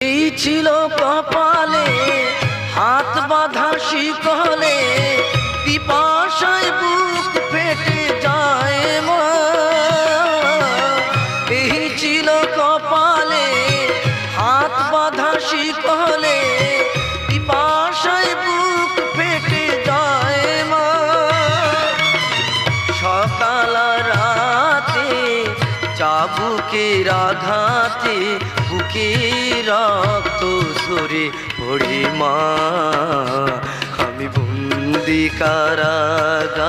এই ছিল কপালে হাত বাঁধা শিকলে, পিপাসায় বুক ফেটে যায় মা। এই ছিল কপালে হাত বাঁধা শিকলে, পিপাসায় বুক ফেটে যায় মা। সকাল রাতে চাবুকের আঘাতে বুকে রক্ত ঝরে পড়ে মা। আমি বন্দি কারাগারে।